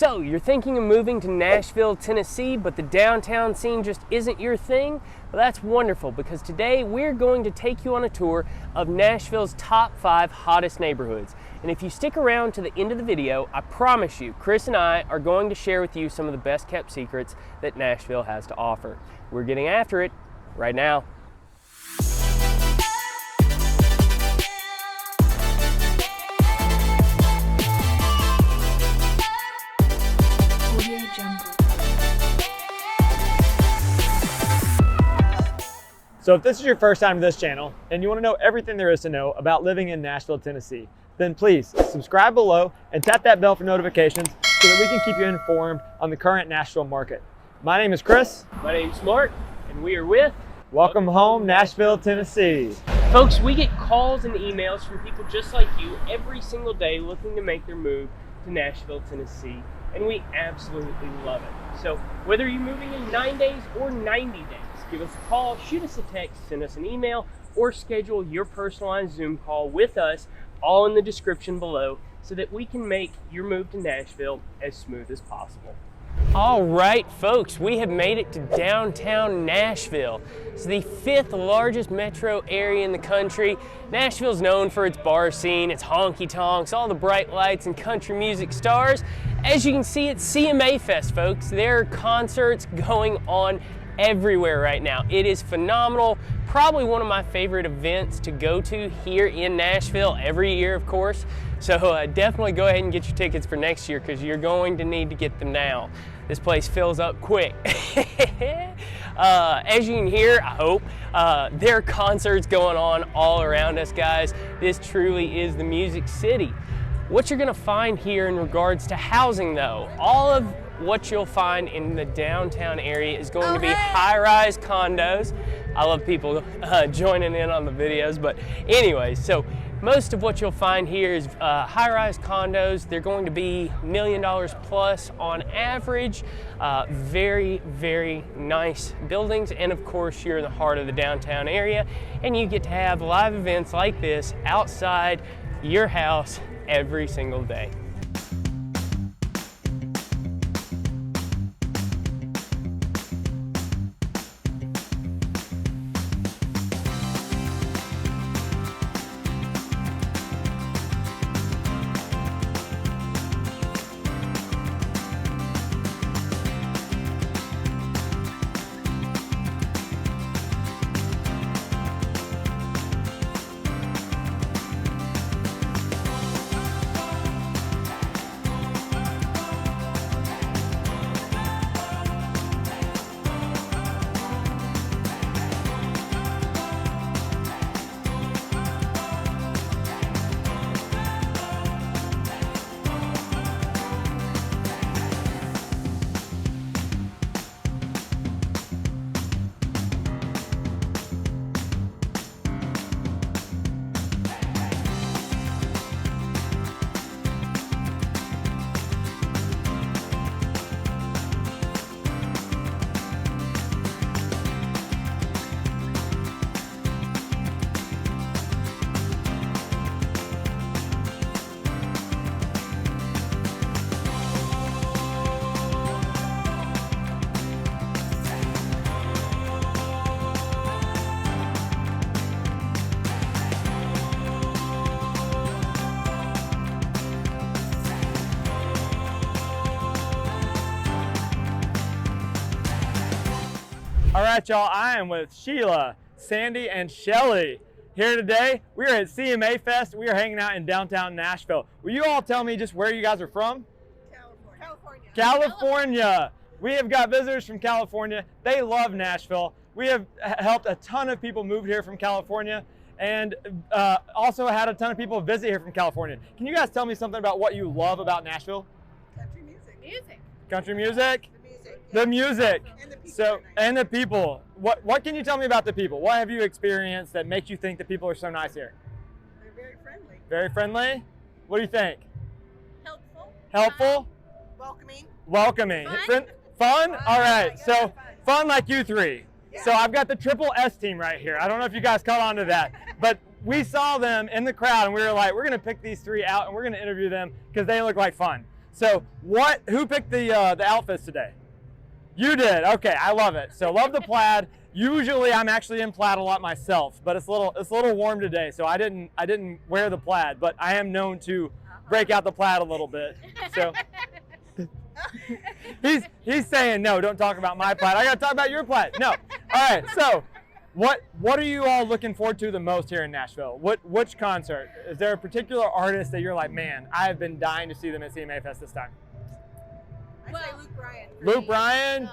So, you're thinking of moving to Nashville, Tennessee, but the downtown scene just isn't your thing? Well, that's wonderful, because today we're going to take you on a tour of Nashville's top 5 hottest neighborhoods. And if you stick around to the end of the video, I promise you, Chris and I are going to share with you some of the best kept secrets that Nashville has to offer. We're getting after it right now. So if this is your first time to this channel and you want to know everything there is to know about living in Nashville, Tennessee, then please subscribe below and tap that bell for notifications so that we can keep you informed on the current Nashville market. My name is Chris. My name's Mark, and we are with Welcome Home, Nashville, Tennessee. Folks, we get calls and emails from people just like you every single day looking to make their move to Nashville, Tennessee, and we absolutely love it. So whether you're moving in 9 days or 90 days, give us a call, shoot us a text, send us an email, or schedule your personalized Zoom call with us, all in the description below, so that we can make your move to Nashville as smooth as possible. All right, folks, we have made it to downtown Nashville. It's the 5th largest metro area in the country. Nashville's known for its bar scene, its honky tonks, all the bright lights and country music stars. As you can see, it's CMA Fest, folks. There are concerts going on everywhere right now. It is phenomenal. Probably one of my favorite events to go to here in Nashville every year, of course. So definitely go ahead and get your tickets for next year, because you're going to need to get them now. This place fills up quick. As you can hear, I hope, there are concerts going on all around us, guys. This truly is the music city. What you're gonna find here in regards to housing, though, all of what you'll find in the downtown area is going to be high-rise condos. I love people joining in on the videos, but anyway, so most of what you'll find here is high-rise condos. They're going to be $1 million plus on average. Very, very nice buildings, and of course you're in the heart of the downtown area, and you get to have live events like this outside your house every single day. All right, y'all, I am with Sheila, Sandy, and Shelly. Here today, we are at CMA Fest. We are hanging out in downtown Nashville. Will you all tell me just where you guys are from? California. We have got visitors from California. They love Nashville. We have helped a ton of people move here from California, and also had a ton of people visit here from California. Can you guys tell me something about what you love about Nashville? Country music. Country music? The music. The music. And the people. So, and the people. What can you tell me about the people? What have you experienced that makes you think the people are so nice here? They're very friendly. Very friendly? What do you think? Helpful. Helpful? Welcoming. Welcoming. Fun? Fun? All right. Yeah, So fun like you three. Yeah. So I've got the triple S team right here. I don't know if you guys caught on to that, but we saw them in the crowd and we were like, we're going to pick these three out and we're going to interview them because they look like fun. So who picked the outfits today? You did. Okay, I love it. So love the plaid. Usually I'm actually in plaid a lot myself, but it's a little warm today, so I didn't wear the plaid, but I am known to break out the plaid a little bit. So he's saying no, don't talk about my plaid. I got to talk about your plaid. No. All right. So what are you all looking forward to the most here in Nashville? Which concert? Is there a particular artist that you're like, man, I have been dying to see them at CMA Fest this time? I say Luke Bryan. Luke Bryan.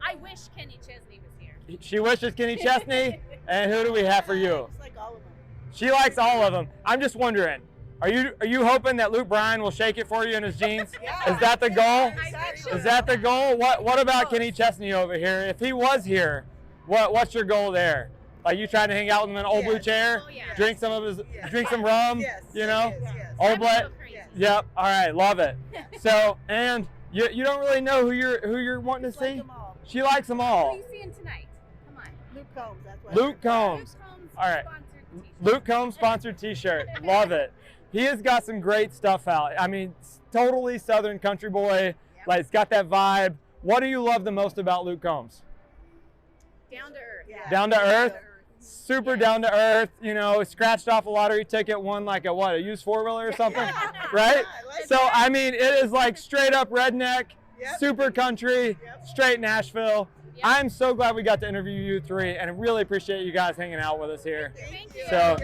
I wish Kenny Chesney was here. She wishes Kenny Chesney. And who do we have for you? Just like all of them. She likes all of them. I'm just wondering, are you hoping that Luke Bryan will shake it for you in his jeans? Yeah. Is that the goal? Exactly. Is that the goal? What about Kenny Chesney over here? If he was here, what's your goal there? Like you trying to hang out with him in an old blue chair, Oh, yeah. drink some rum, Yes. you know? Yes. Old That'd be blood. so crazy. Yes. Yep. All right, love it. So, and you don't really know who you're wanting to Just like see? them all. She likes them Who are all. you seeing tonight? Come on. Luke Combs. That's what. Luke Combs. Luke Combs All right. sponsored t-shirt. Luke Combs sponsored T-shirt. Love it. He has got some great stuff out. I mean, totally Southern country boy. Like, it's got that vibe. What do you love the most about Luke Combs? Down to earth. Yeah. Down to earth? Super down to earth. You know, scratched off a lottery ticket, won like a used four-wheeler or something, right? I like So, that. I mean, it is like straight up redneck, Yep. super country, Yep. straight Nashville. Yep. I'm so glad we got to interview you three, and I really appreciate you guys hanging out with us here. Thank you. So-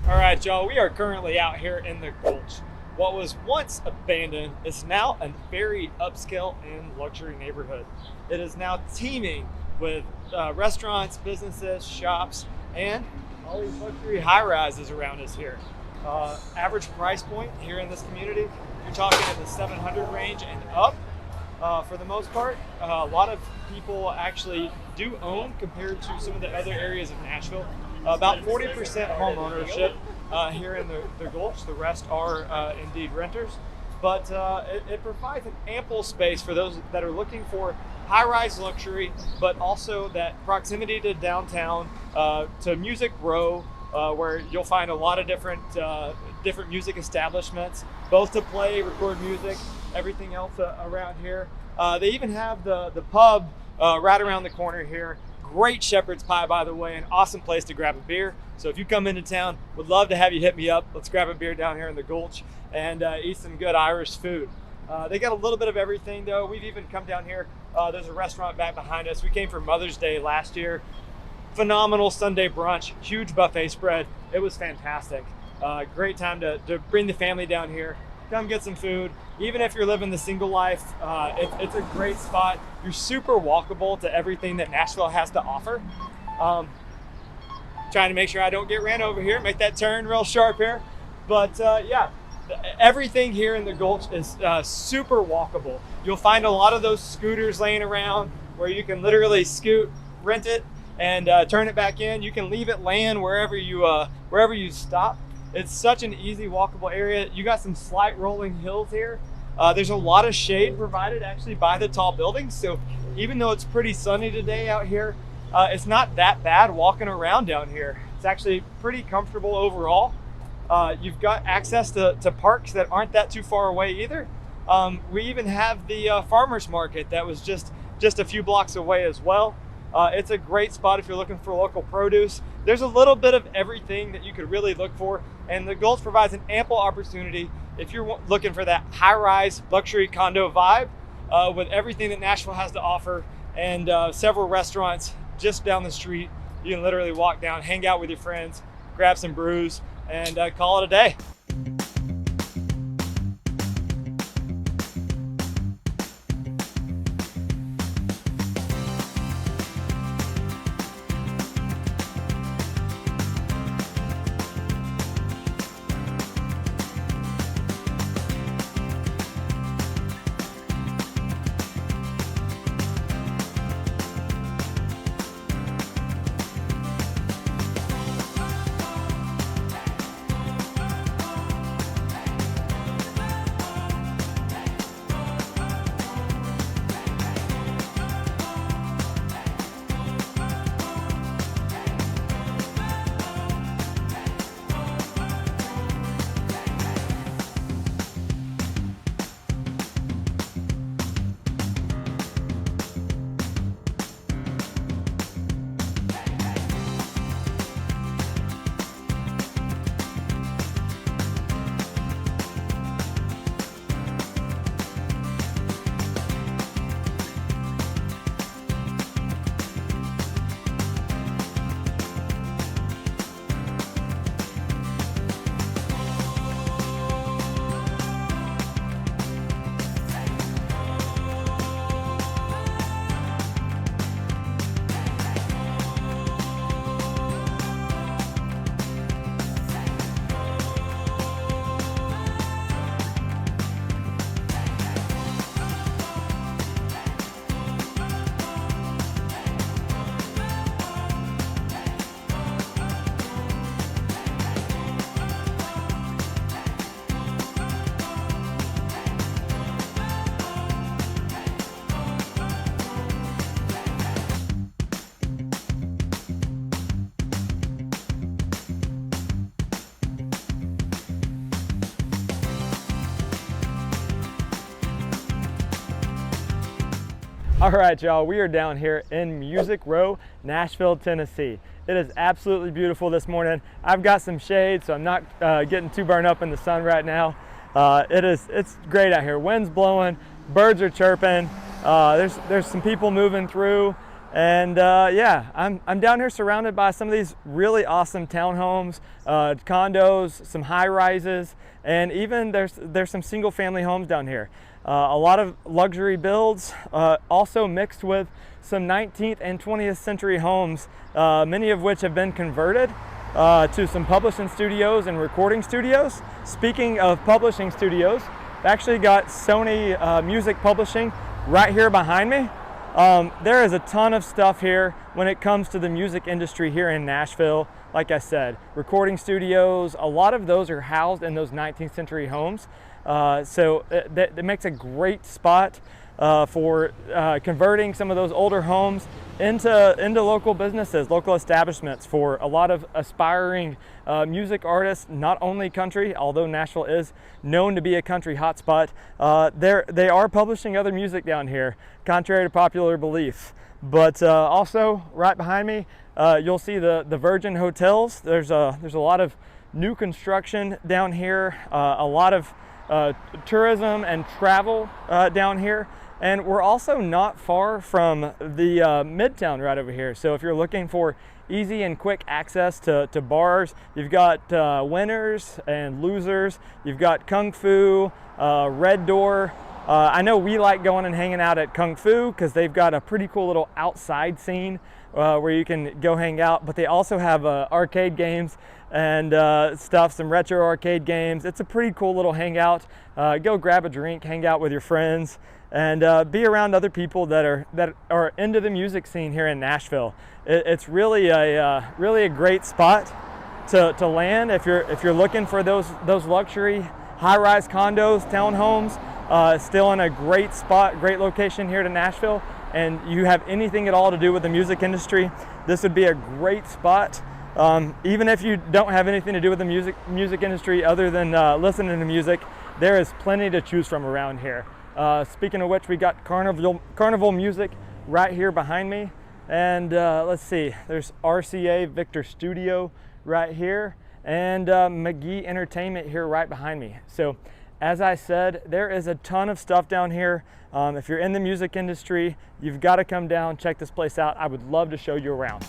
All right, y'all, we are currently out here in the Gulch. What was once abandoned is now a very upscale and luxury neighborhood. It is now teeming with restaurants, businesses, shops, and all these luxury high-rises around us here. Average price point here in this community, you're talking in the 700 range and up for the most part. A lot of people actually do own compared to some of the other areas of Nashville. About 40% home ownership here in the Gulch. The rest are indeed renters. But it provides an ample space for those that are looking for high-rise luxury, but also that proximity to downtown, to Music Row, where you'll find a lot of different music establishments, both to play, record music, everything else around here. They even have the pub right around the corner here. Great shepherd's pie, by the way, an awesome place to grab a beer. So if you come into town, would love to have you hit me up. Let's grab a beer down here in the Gulch and eat some good Irish food. They got a little bit of everything though. We've even come down here. There's a restaurant back behind us. We came for Mother's Day last year. Phenomenal Sunday brunch, huge buffet spread. It was fantastic. Great time to bring the family down here. Come get some food. Even if you're living the single life, it's a great spot. You're super walkable to everything that Nashville has to offer. Trying to make sure I don't get ran over here, make that turn real sharp here. But yeah, everything here in the Gulch is super walkable. You'll find a lot of those scooters laying around where you can literally scoot, rent it, and turn it back in. You can leave it laying wherever you stop. It's such an easy walkable area. You got some slight rolling hills here. There's a lot of shade provided actually by the tall buildings. So even though it's pretty sunny today out here, it's not that bad walking around down here. It's actually pretty comfortable overall. You've got access to parks that aren't that too far away either. We even have the farmers market that was just a few blocks away as well. It's a great spot if you're looking for local produce. There's a little bit of everything that you could really look for, and the Gulch provides an ample opportunity if you're looking for that high-rise luxury condo vibe with everything that Nashville has to offer, and several restaurants just down the street. You can literally walk down, hang out with your friends, grab some brews, and call it a day. All right, y'all, we are down here in Music Row, Nashville, Tennessee. It is absolutely beautiful this morning. I've got some shade, so I'm not getting too burned up in the sun right now. It's great out here. Wind's blowing, birds are chirping. There's some people moving through, and yeah, I'm down here surrounded by some of these really awesome townhomes, condos, some high rises, and even there's some single family homes down here. A lot of luxury builds, also mixed with some 19th and 20th century homes, many of which have been converted to some publishing studios and recording studios. Speaking of publishing studios, I've actually got Sony Music Publishing right here behind me. There is a ton of stuff here when it comes to the music industry here in Nashville. Like I said, recording studios, a lot of those are housed in those 19th century homes. So that makes a great spot for converting some of those older homes into local businesses, local establishments for a lot of aspiring music artists, not only country, although Nashville is known to be a country hotspot. They are publishing other music down here, contrary to popular belief. But also right behind me, you'll see the Virgin Hotels. There's a lot of new construction down here, a lot of tourism and travel down here. And we're also not far from the Midtown right over here. So if you're looking for easy and quick access to bars, you've got winners and losers, you've got Kung Fu, Red Door. I know we like going and hanging out at Kung Fu because they've got a pretty cool little outside scene where you can go hang out, but they also have arcade games and stuff, some retro arcade games. It's a pretty cool little hangout. Go grab a drink, hang out with your friends, and be around other people that are into the music scene here in Nashville. It's really a great spot to land if you're looking for those luxury high-rise condos, townhomes. Still in a great spot, great location here to Nashville, and you have anything at all to do with the music industry, this would be a great spot. Even if you don't have anything to do with the music industry other than listening to music, there is plenty to choose from around here. Speaking of which, we got carnival music right here behind me, and let's see, there's RCA Victor Studio right here, and McGee Entertainment here right behind me. So as I said, there is a ton of stuff down here. If you're in the music industry, you've got to come down, check this place out. I would love to show you around.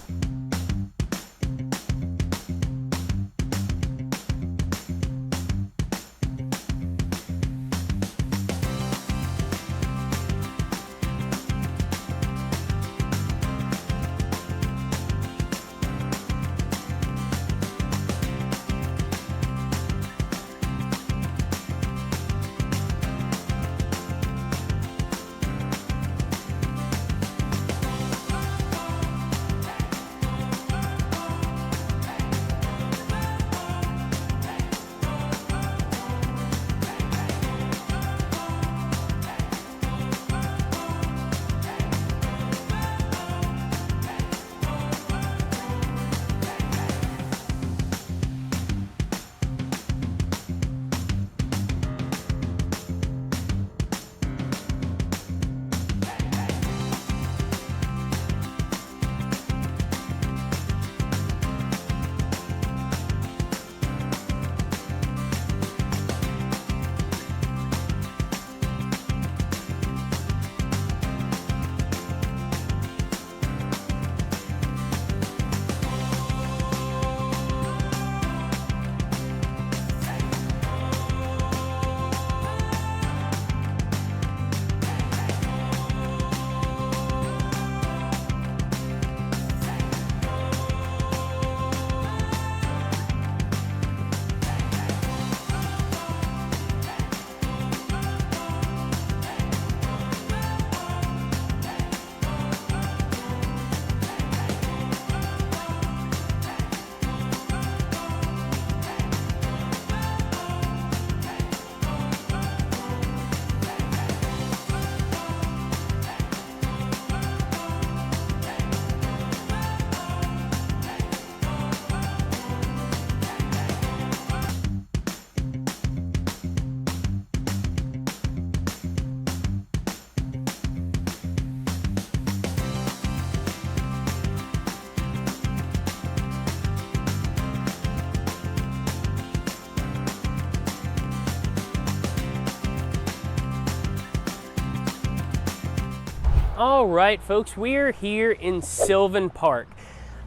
All right, folks, we're here in Sylvan Park,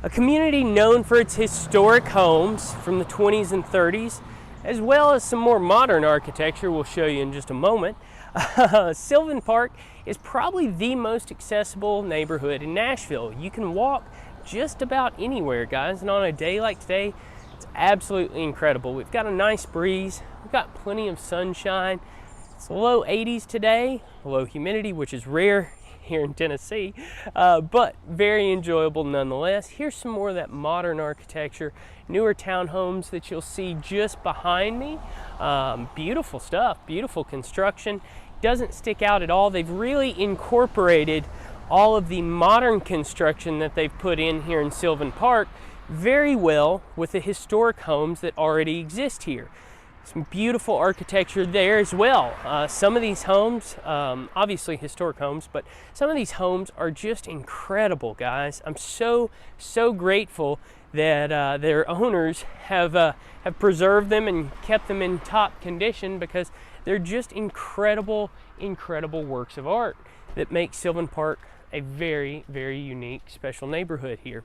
a community known for its historic homes from the 20s and 30s, as well as some more modern architecture we'll show you in just a moment. Sylvan Park is probably the most accessible neighborhood in Nashville. You can walk just about anywhere, guys, and on a day like today, it's absolutely incredible. We've got a nice breeze, we've got plenty of sunshine. It's low 80s today, low humidity, which is rare here in Tennessee, but very enjoyable nonetheless. Here's some more of that modern architecture, newer townhomes that you'll see just behind me. Beautiful stuff, beautiful construction. Doesn't stick out at all. They've really incorporated all of the modern construction that they've put in here in Sylvan Park very well with the historic homes that already exist here. Some beautiful architecture there as well. Some of these homes, obviously historic homes, but some of these homes are just incredible, guys. I'm so grateful that their owners have preserved them and kept them in top condition, because they're just incredible works of art that make Sylvan Park a very unique, special neighborhood here.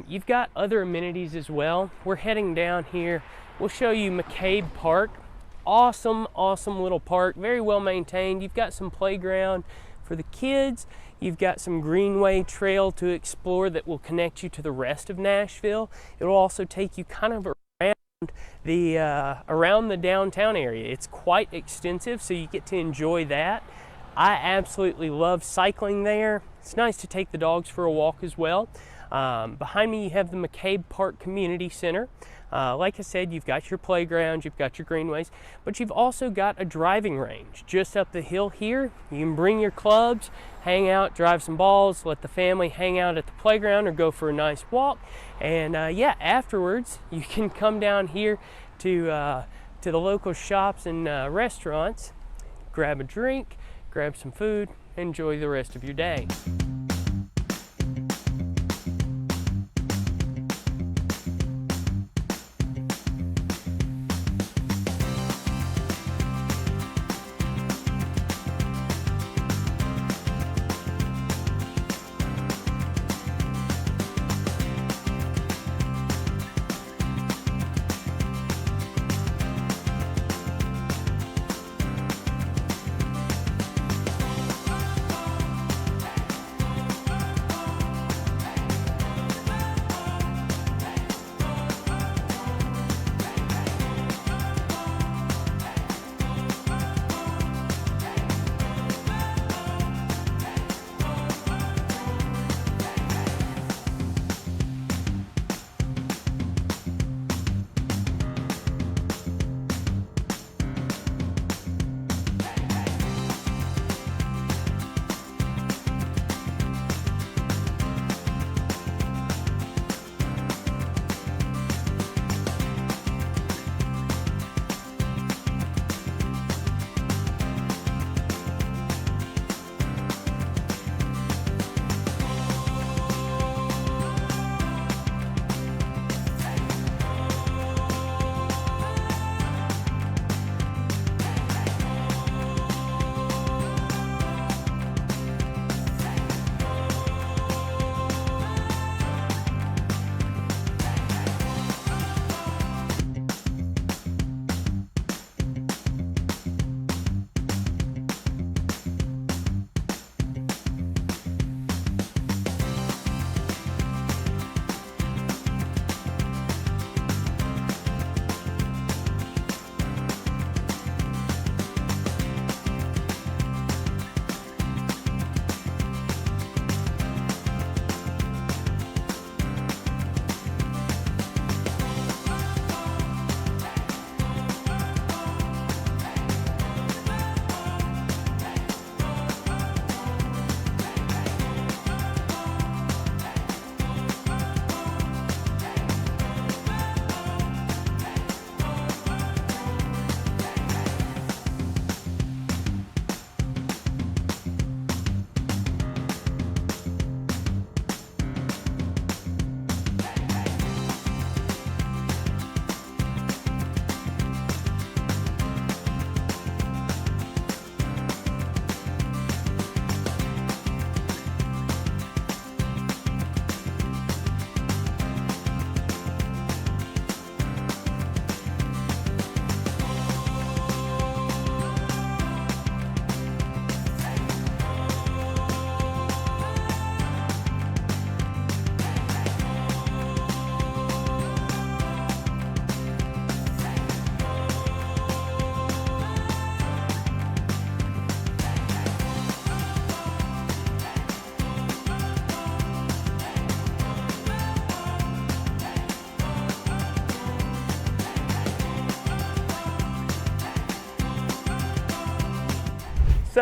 You've got other amenities as well. We're heading down here. We'll show you McCabe Park. Awesome little park, very well maintained. You've got some playground for the kids. You've got some greenway trail to explore that will connect you to the rest of Nashville. It will also take you kind of around the downtown area. It's quite extensive, so you get to enjoy that. I absolutely love cycling there. It's nice to take the dogs for a walk as well. Behind me you have the McCabe Park Community Center. Like I said, you've got your playground, you've got your greenways, but you've also got a driving range just up the hill here. You can bring your clubs, hang out, drive some balls, let the family hang out at the playground or go for a nice walk. And yeah, afterwards you can come down here to the local shops and restaurants, grab a drink, grab some food, enjoy the rest of your day.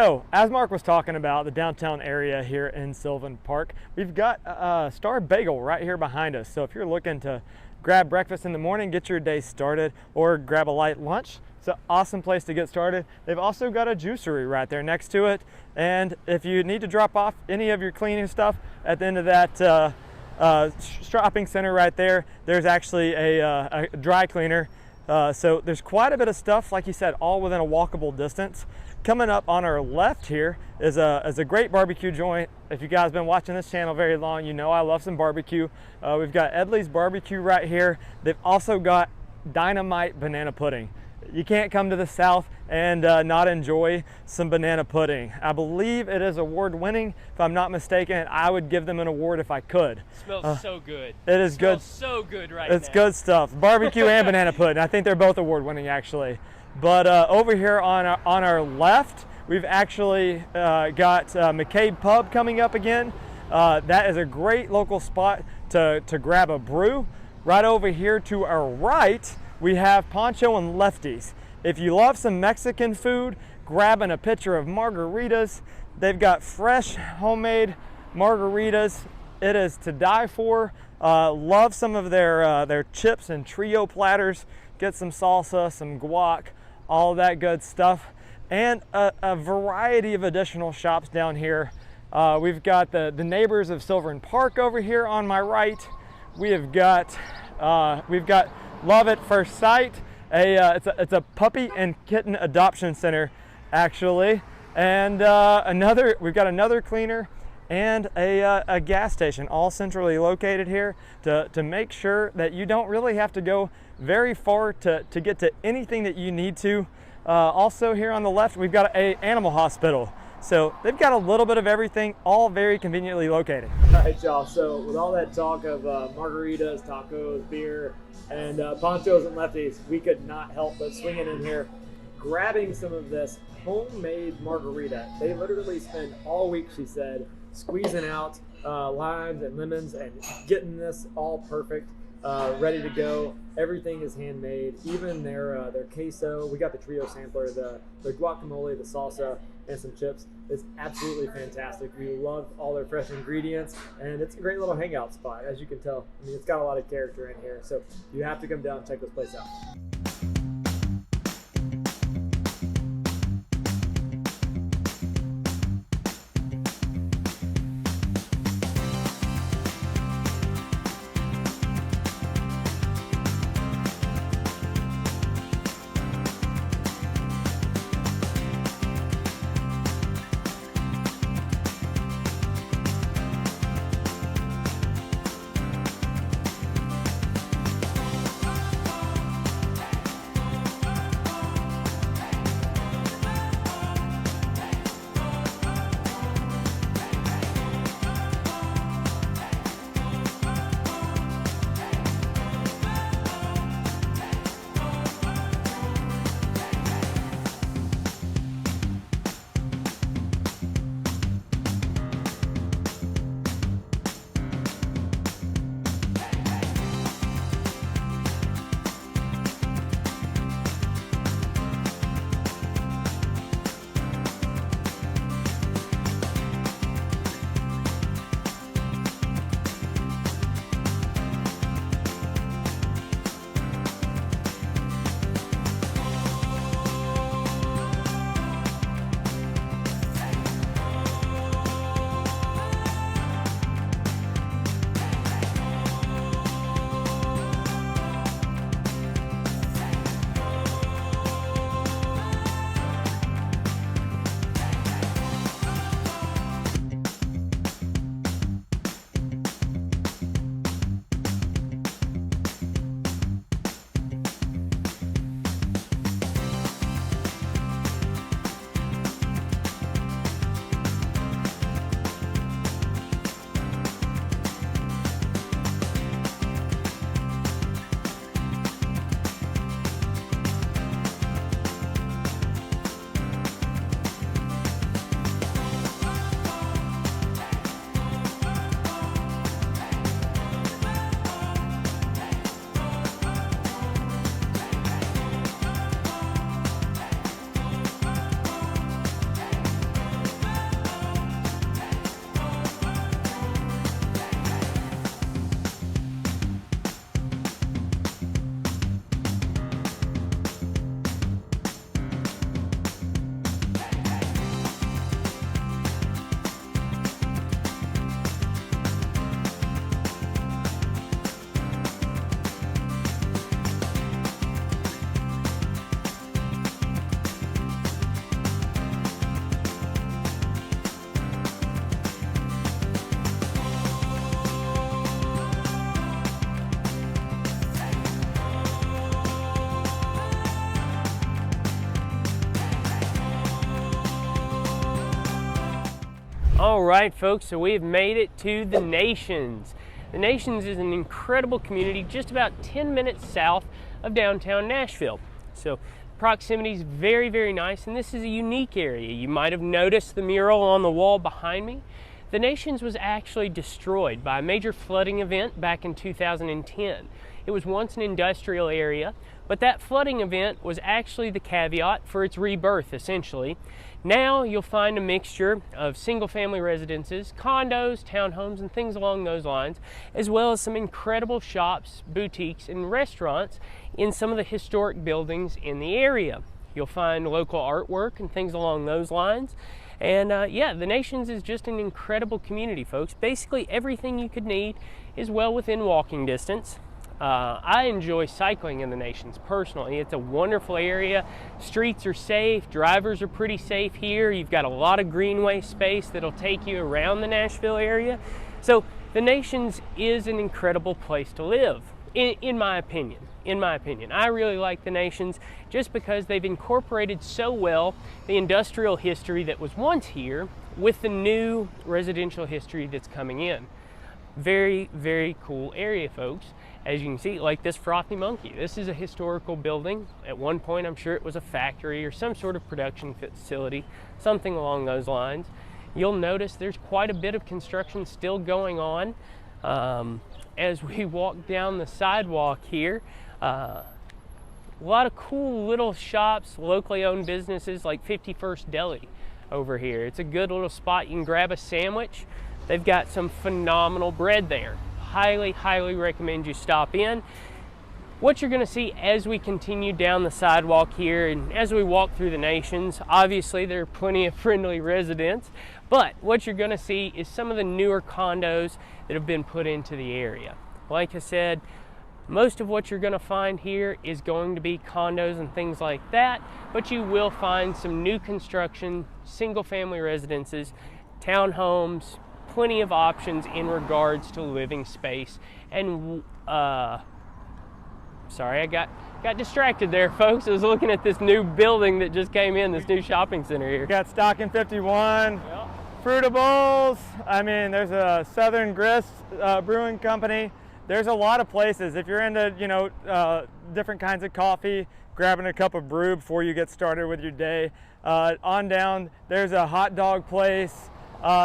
So, as Mark was talking about the downtown area here in Sylvan Park, we've got Star Bagel right here behind us. So if you're looking to grab breakfast in the morning, get your day started, or grab a light lunch, it's an awesome place to get started. They've also got a juicery right there next to it. And if you need to drop off any of your cleaning stuff at the end of that shopping center right there, there's actually a dry cleaner. So there's quite a bit of stuff, like you said, all within a walkable distance. Coming up on our left here is a great barbecue joint. If you guys have been watching this channel very long, you know I love some barbecue. We've got Edley's Barbecue right here. They've also got dynamite banana pudding. You can't come to the South and not enjoy some banana pudding. I believe it is award-winning. If I'm not mistaken, I would give them an award if I could. Smells so good. It is good. So good right now. It's good stuff. Barbecue and banana pudding. I think they're both award-winning actually. But over here on our left, we've actually got McCabe Pub coming up again. That is a great local spot to grab a brew. Right over here to our right, we have Poncho and Lefty's. If you love some Mexican food, grabbing a pitcher of margaritas. They've got fresh homemade margaritas. It is to die for. Love some of their chips and trio platters. Get some salsa, some guac, all that good stuff. And a variety of additional shops down here. We've got the neighbors of Sylvan Park over here on my right. We've got Love at First Sight. It's a puppy and kitten adoption center, actually, and we've got another cleaner and a gas station, all centrally located here to make sure that you don't really have to go very far to get to anything that you need to. Also here on the left, we've got an animal hospital. So they've got a little bit of everything, all very conveniently located. All right, y'all, so with all that talk of margaritas, tacos, beer, and Ponchos and Lefties, we could not help but swinging in here, grabbing some of this homemade margarita. They literally spend all week, she said, squeezing out limes and lemons and getting this all perfect, ready to go. Everything is handmade, even their queso. We got the trio sampler, the guacamole, the salsa, and some chips. It's absolutely fantastic. We love all their fresh ingredients, and it's a great little hangout spot, as you can tell. I mean, it's got a lot of character in here, so you have to come down and check this place out. All right, folks, so we have made it to the Nations. The Nations is an incredible community just about 10 minutes south of downtown Nashville. So proximity is very, very nice, and this is a unique area. You might have noticed the mural on the wall behind me. The Nations was actually destroyed by a major flooding event back in 2010. It was once an industrial area, but that flooding event was actually the caveat for its rebirth, essentially. Now you'll find a mixture of single-family residences, condos, townhomes, and things along those lines, as well as some incredible shops, boutiques, and restaurants in some of the historic buildings in the area. You'll find local artwork and things along those lines. And yeah, the Nations is just an incredible community, folks. Basically everything you could need is well within walking distance. I enjoy cycling in the Nations personally. It's a wonderful area. Streets are safe, drivers are pretty safe here. You've got a lot of greenway space that'll take you around the Nashville area. So the Nations is an incredible place to live, in my opinion. I really like the Nations just because they've incorporated so well the industrial history that was once here with the new residential history that's coming in. Very, very cool area, folks. As you can see, like this Frothy Monkey. This is a historical building. At one point, I'm sure it was a factory or some sort of production facility, something along those lines. You'll notice there's quite a bit of construction still going on. As we walk down the sidewalk here, a lot of cool little shops, locally owned businesses like 51st Deli over here. It's a good little spot. You can grab a sandwich. They've got some phenomenal bread there. Highly, highly recommend you stop in. What you're going to see as we continue down the sidewalk here and as we walk through the Nations, obviously there are plenty of friendly residents, but what you're going to see is some of the newer condos that have been put into the area. Like I said, most of what you're going to find here is going to be condos and things like that, but you will find some new construction, single-family residences, townhomes, plenty of options in regards to living space. And sorry, I got distracted there, folks. I was looking at this new building that just came in, this new shopping center here. Got stock in 51, Fruitables. I mean, there's a Southern Grist Brewing Company. There's a lot of places. If you're into, different kinds of coffee, grabbing a cup of brew before you get started with your day, on down, there's a hot dog place.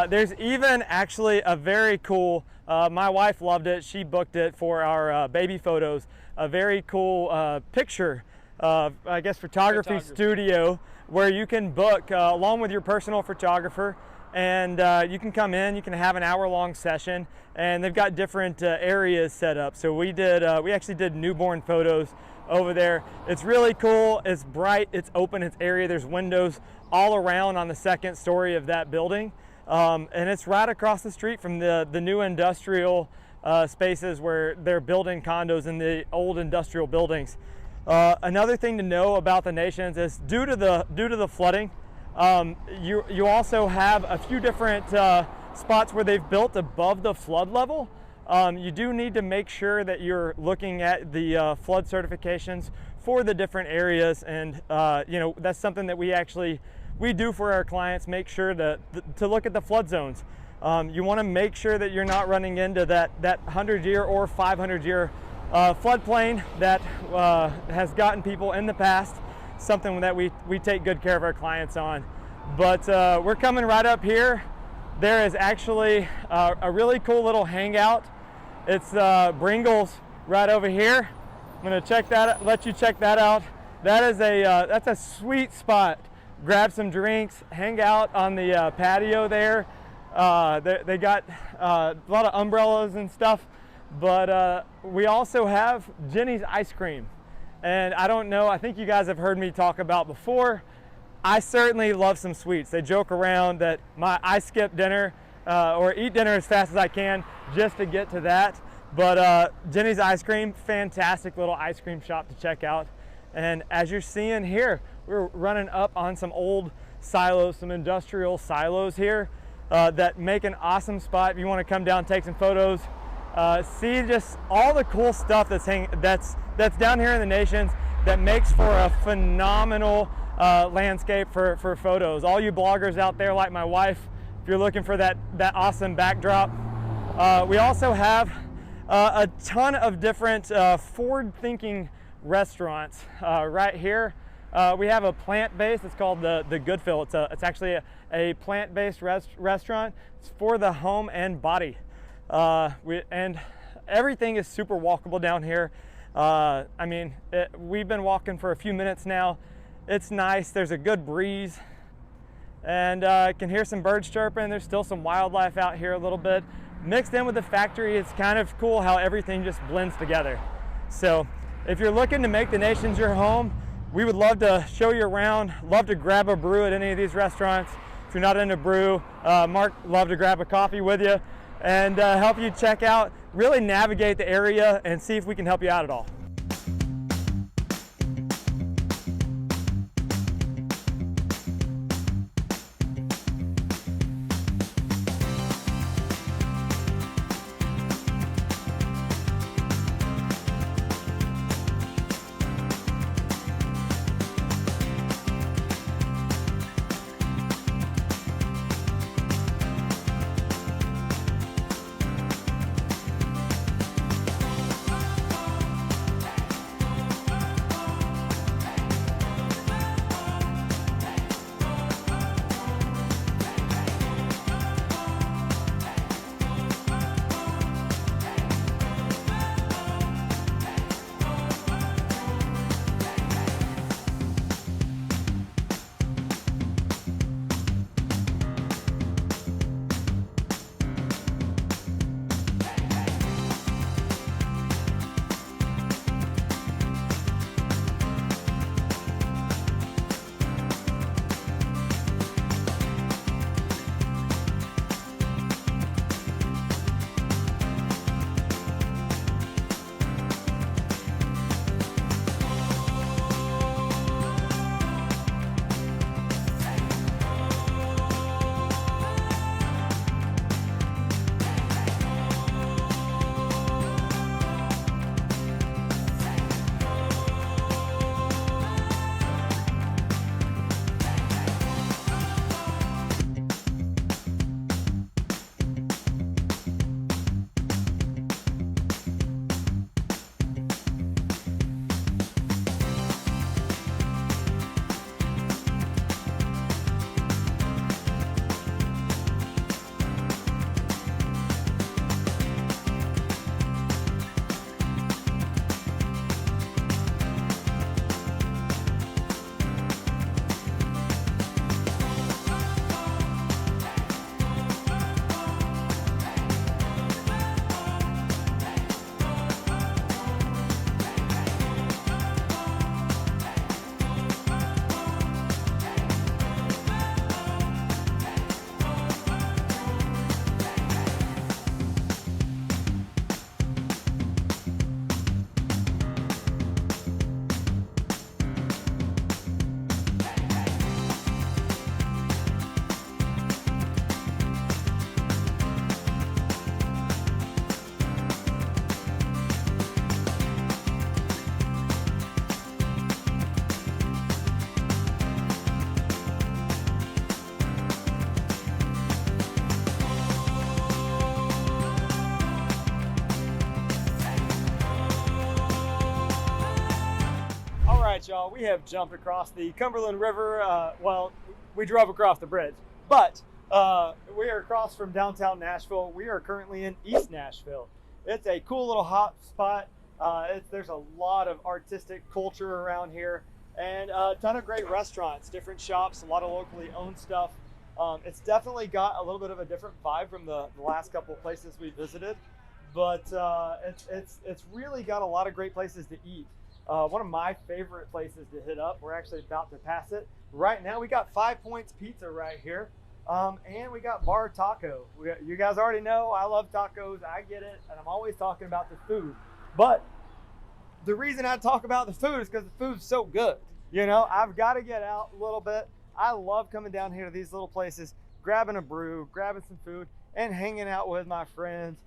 There's even actually a very cool, my wife loved it, she booked it for our baby photos, a very cool picture, I guess photography studio where you can book along with your personal photographer, and you can come in, you can have an hour-long session, and they've got different areas set up. So we actually did newborn photos over there. It's really cool, it's bright, it's open, it's area, there's windows all around on the second story of that building. And it's right across the street from the new industrial spaces where they're building condos in the old industrial buildings. Another thing to know about the Nations is due to the flooding, you also have a few different spots where they've built above the flood level. You do need to make sure that you're looking at the flood certifications for the different areas, and that's something that we do for our clients. Make sure to look at the flood zones. You want to make sure that you're not running into that 100-year or 500-year floodplain that has gotten people in the past, something that we take good care of our clients on. But we're coming right up here. There is actually a really cool little hangout. It's Bringles right over here. I'm going to let you check that out. That's a sweet spot. Grab some drinks, hang out on the patio there. They got a lot of umbrellas and stuff, but we also have Jenny's ice cream. And I don't know, I think you guys have heard me talk about before, I certainly love some sweets. They joke around that I skip dinner or eat dinner as fast as I can just to get to that. But Jenny's ice cream, fantastic little ice cream shop to check out. And as you're seeing here, we're running up on some old silos, some industrial silos here that make an awesome spot if you want to come down, take some photos, see just all the cool stuff that's down here in the Nations that makes for a phenomenal landscape for photos. All you bloggers out there like my wife, if you're looking for that awesome backdrop. We also have a ton of different forward-thinking restaurants right here. We have a plant-based. It's called the Goodfill. It's actually a plant-based restaurant. It's for the home and body. And everything is super walkable down here. I mean, we've been walking for a few minutes now. It's nice. There's a good breeze, and I can hear some birds chirping. There's still some wildlife out here a little bit. Mixed in with the factory, it's kind of cool how everything just blends together. So if you're looking to make the Nations your home, we would love to show you around, love to grab a brew at any of these restaurants. If you're not into brew, Mark would love to grab a coffee with you and help you check out, really navigate the area and see if we can help you out at all. right, y'all, we have jumped across the Cumberland River. Well, we drove across the bridge, but we are across from downtown Nashville. We are currently in East Nashville. It's a cool little hot spot. There's a lot of artistic culture around here and a ton of great restaurants, different shops, a lot of locally owned stuff. It's definitely got a little bit of a different vibe from the last couple of places we visited, but it's really got a lot of great places to eat. One of my favorite places to hit up, we're actually about to pass it. Right now we got 5 Points Pizza right here, and we got Bar Taco. You guys already know I love tacos, I get it, and I'm always talking about the food. But the reason I talk about the food is because the food's so good. You know, I've got to get out a little bit. I love coming down here to these little places, grabbing a brew, grabbing some food, and hanging out with my friends,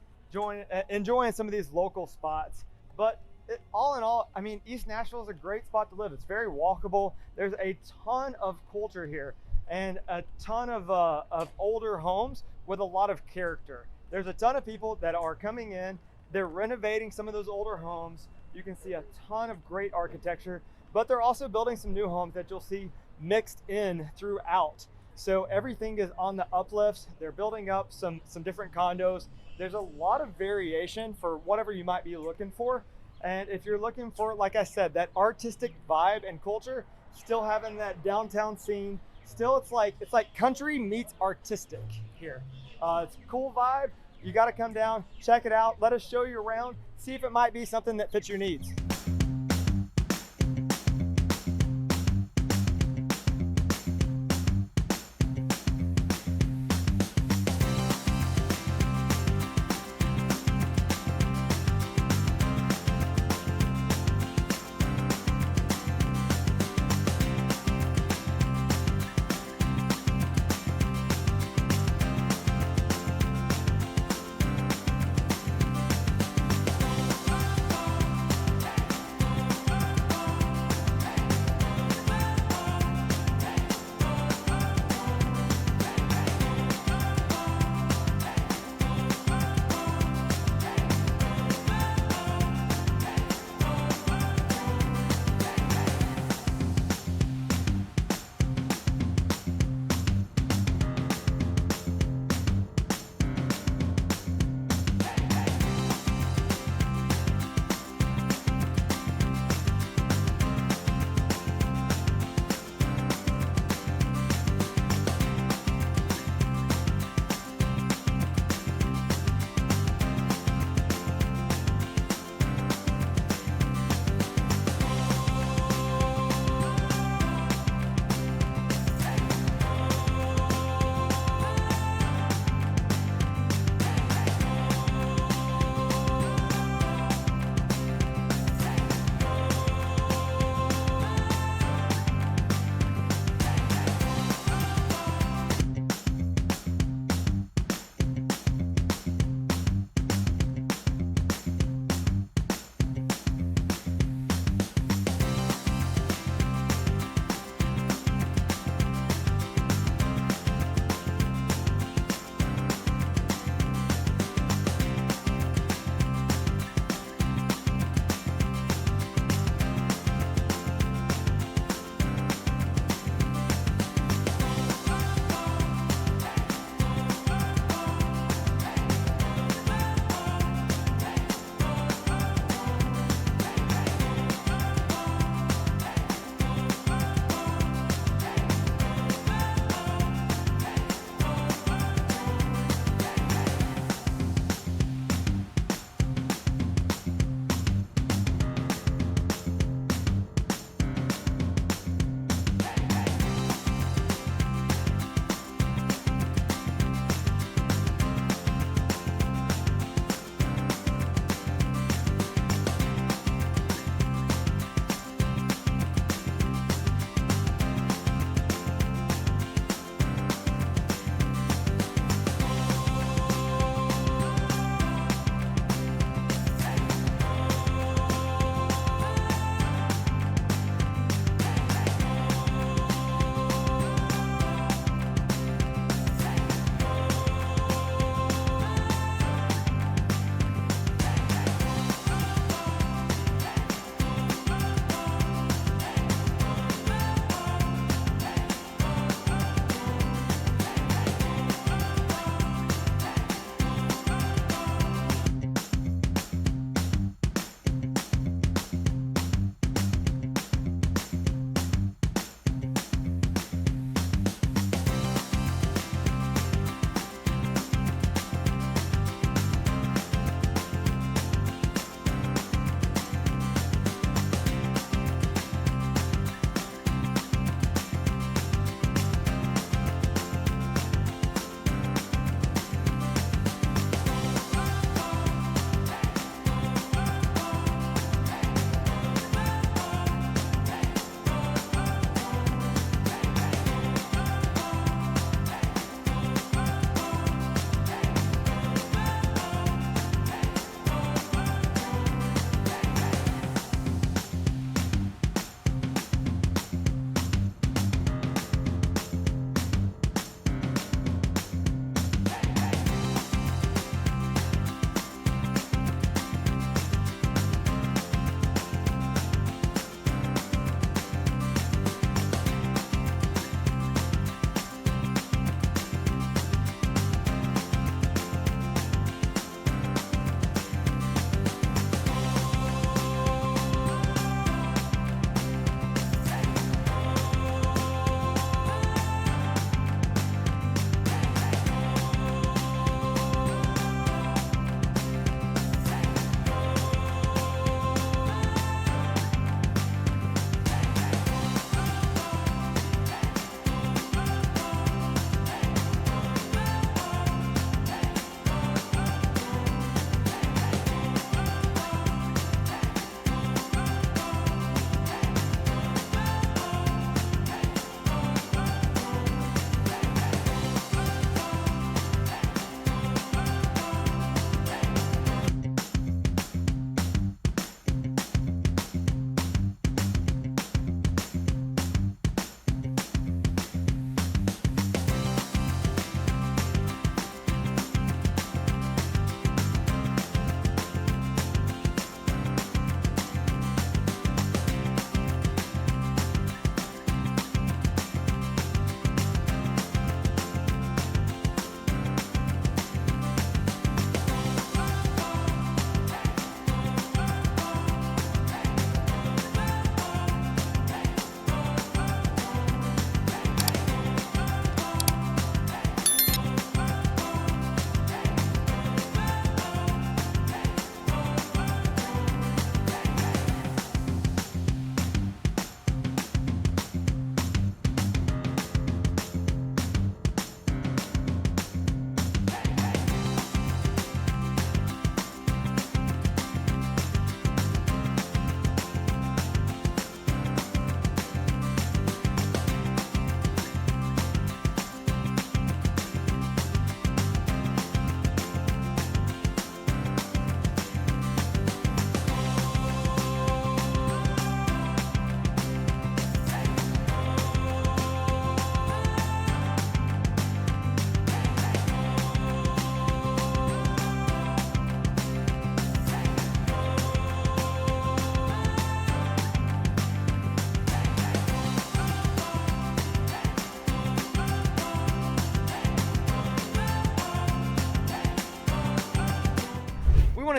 enjoying some of these local spots. But all in all, I mean, East Nashville is a great spot to live. It's very walkable. There's a ton of culture here. and a ton of older homes with a lot of character. There's a ton of people that are coming in, they're renovating some of those older homes. You can see a ton of great architecture, but they're also building some new homes that you'll see mixed in throughout. So everything is on the uplifts. They're building up some different condos. There's a lot of variation for whatever you might be looking for. And if you're looking for, like I said, that artistic vibe and culture, still having that downtown scene, still it's like country meets artistic here. It's a cool vibe. You got to come down, check it out, let us show you around, see if it might be something that fits your needs.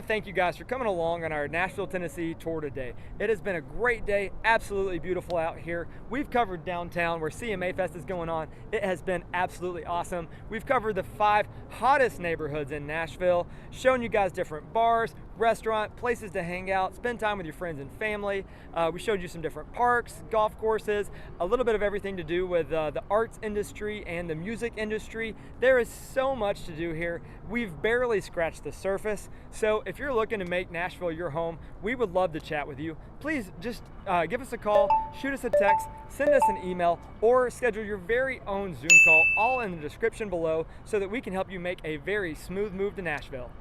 thank you guys for coming along on our Nashville, Tennessee tour today. It has been a great day, absolutely beautiful out here. We've covered downtown where CMA Fest is going on. It has been absolutely awesome. We've covered the 5 hottest neighborhoods in Nashville, shown you guys different bars, restaurant, places to hang out, spend time with your friends and family. We showed you some different parks, golf courses, a little bit of everything to do with the arts industry and the music industry. There is so much to do here. We've barely scratched the surface. So if you're looking to make Nashville your home, we would love to chat with you. Please just give us a call, shoot us a text, send us an email, or schedule your very own Zoom call, all in the description below, so that we can help you make a very smooth move to Nashville.